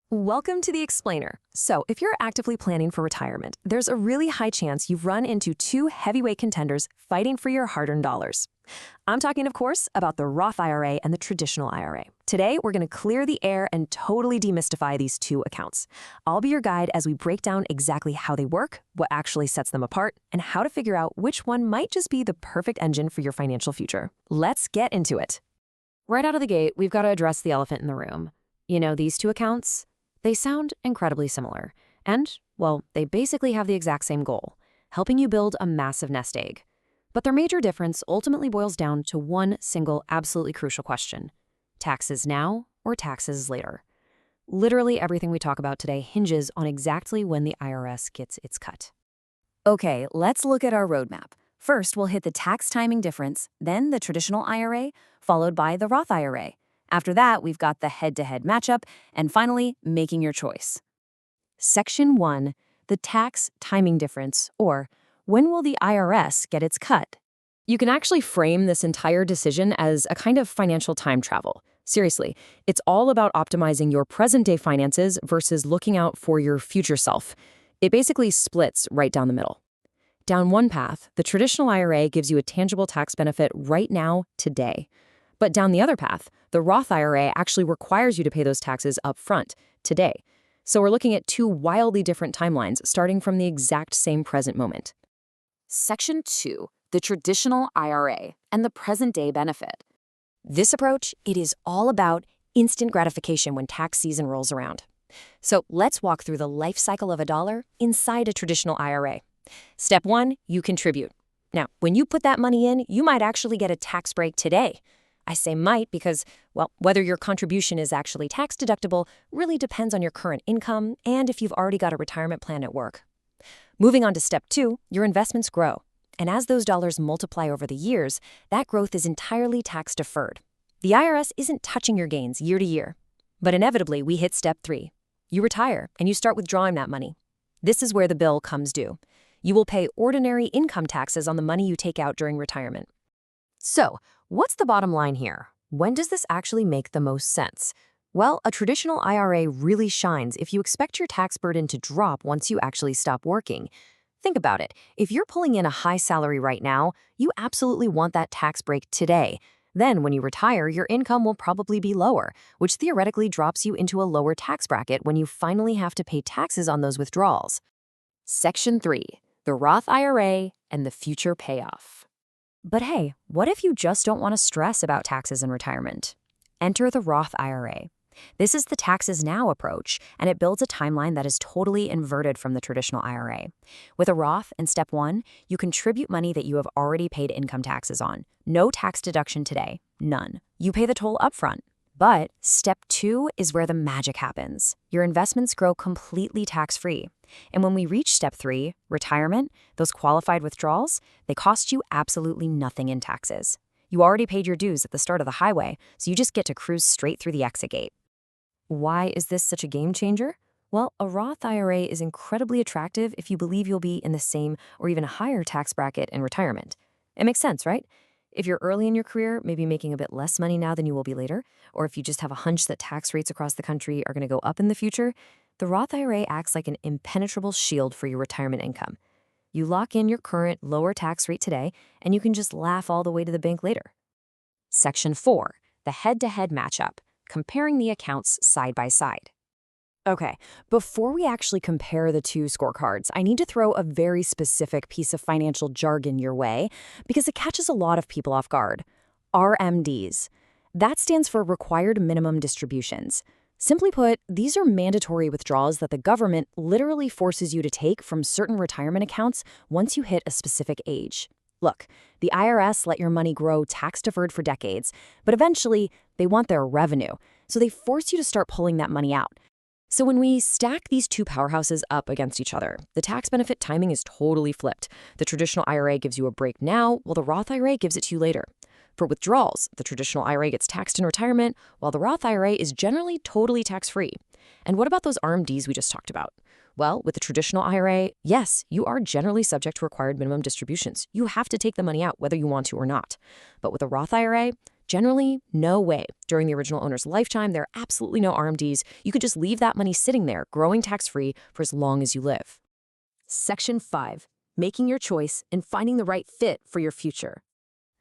Welcome to the Explainer. So, if you're actively planning for retirement, there's a really high chance you've run into two heavyweight contenders fighting for your hard-earned dollars. I'm talking, of course, about the Roth IRA and the Traditional IRA. Today, we're going to clear the air and totally demystify these two accounts. I'll be your guide as we break down exactly how they work, what actually sets them apart, and how to figure out which one might just be the perfect engine for your financial future. Let's get into it. Right out of the gate, we've got to address the elephant in the room. You know, these two accounts? They sound incredibly similar, and, well, they basically have the exact same goal, helping you build a massive nest egg. But their major difference ultimately boils down to one single, absolutely crucial question: taxes now or taxes later? Literally everything we talk about today hinges on exactly when the IRS gets its cut. Okay, let's look at our roadmap. First, we'll hit the tax timing difference, then the Traditional IRA, followed by the Roth IRA. After that, we've got the head-to-head matchup, and finally, making your choice. Section 1, the tax timing difference, or when will the IRS get its cut? You can actually frame this entire decision as a kind of financial time travel. Seriously, it's all about optimizing your present-day finances versus looking out for your future self. It basically splits right down the middle. Down one path, the Traditional IRA gives you a tangible tax benefit right now, today. But down the other path, the Roth IRA actually requires you to pay those taxes up front, today. So we're looking at two wildly different timelines starting from the exact same present moment. Section 2, the Traditional IRA and the present-day benefit. This approach, it is all about instant gratification when tax season rolls around. So let's walk through the life cycle of a dollar inside a Traditional IRA. Step 1, you contribute. Now, when you put that money in, you might actually get a tax break today. I say might because, well, whether your contribution is actually tax deductible really depends on your current income and if you've already got a retirement plan at work. Moving on to step 2, your investments grow. And as those dollars multiply over the years, that growth is entirely tax deferred. The IRS isn't touching your gains year to year. But inevitably, we hit step 3. You retire and you start withdrawing that money. This is where the bill comes due. You will pay ordinary income taxes on the money you take out during retirement. So, what's the bottom line here? When does this actually make the most sense? Well, a Traditional IRA really shines if you expect your tax burden to drop once you actually stop working. Think about it. If you're pulling in a high salary right now, you absolutely want that tax break today. Then when you retire, your income will probably be lower, which theoretically drops you into a lower tax bracket when you finally have to pay taxes on those withdrawals. Section 3, the Roth IRA and the future payoff. But hey, what if you just don't want to stress about taxes in retirement? Enter the Roth IRA. This is the taxes now approach, and it builds a timeline that is totally inverted from the Traditional IRA. With a Roth, in step 1, you contribute money that you have already paid income taxes on. No tax deduction today, none. You pay the toll upfront. But step 2 is where the magic happens. Your investments grow completely tax-free. And when we reach step 3, retirement, those qualified withdrawals, they cost you absolutely nothing in taxes. You already paid your dues at the start of the highway, so you just get to cruise straight through the exit gate. Why is this such a game changer? Well, a Roth IRA is incredibly attractive if you believe you'll be in the same or even a higher tax bracket in retirement. It makes sense, right? If you're early in your career, maybe making a bit less money now than you will be later, or if you just have a hunch that tax rates across the country are going to go up in the future, the Roth IRA acts like an impenetrable shield for your retirement income. You lock in your current lower tax rate today, and you can just laugh all the way to the bank later. Section 4, the head-to-head matchup, comparing the accounts side by side. Okay, before we actually compare the two scorecards, I need to throw a very specific piece of financial jargon your way because it catches a lot of people off guard. RMDs. That stands for Required Minimum Distributions. Simply put, these are mandatory withdrawals that the government literally forces you to take from certain retirement accounts once you hit a specific age. Look, the IRS let your money grow tax-deferred for decades, but eventually they want their revenue, so they force you to start pulling that money out. So when we stack these two powerhouses up against each other, the tax benefit timing is totally flipped. The Traditional IRA gives you a break now, while the Roth IRA gives it to you later. For withdrawals, the Traditional IRA gets taxed in retirement, while the Roth IRA is generally totally tax-free. And what about those RMDs we just talked about? Well, with the Traditional IRA, yes, you are generally subject to required minimum distributions. You have to take the money out whether you want to or not. But with a Roth IRA, Generally, no way. During the original owner's lifetime, there are absolutely no RMDs. You could just leave that money sitting there, growing tax-free for as long as you live. Section 5. Making your choice and finding the right fit for your future.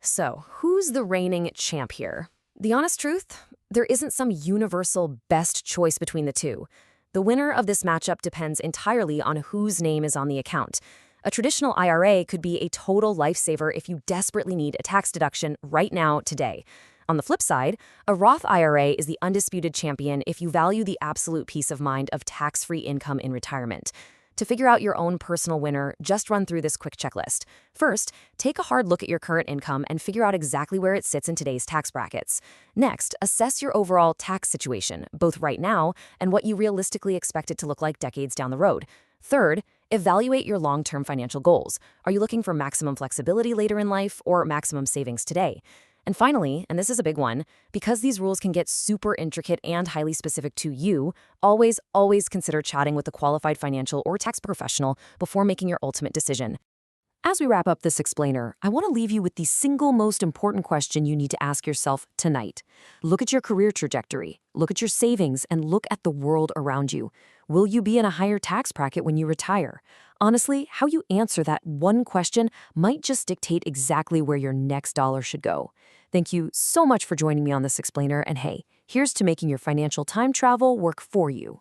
So, who's the reigning champ here? The honest truth? There isn't some universal best choice between the two. The winner of this matchup depends entirely on whose name is on the account. A traditional IRA could be a total lifesaver if you desperately need a tax deduction right now, today. On the flip side, a Roth IRA is the undisputed champion if you value the absolute peace of mind of tax-free income in retirement. To figure out your own personal winner, just run through this quick checklist. First, take a hard look at your current income and figure out exactly where it sits in today's tax brackets. Next, assess your overall tax situation, both right now and what you realistically expect it to look like decades down the road. Third, evaluate your long-term financial goals. Are you looking for maximum flexibility later in life or maximum savings today? And finally, and this is a big one, because these rules can get super intricate and highly specific to you, always consider chatting with a qualified financial or tax professional before making your ultimate decision. As we wrap up this explainer, I want to leave you with the single most important question you need to ask yourself tonight. Look at your career trajectory, look at your savings, and look at the world around you. Will you be in a higher tax bracket when you retire? Honestly, how you answer that one question might just dictate exactly where your next dollar should go. Thank you so much for joining me on this explainer, and hey, here's to making your financial time travel work for you.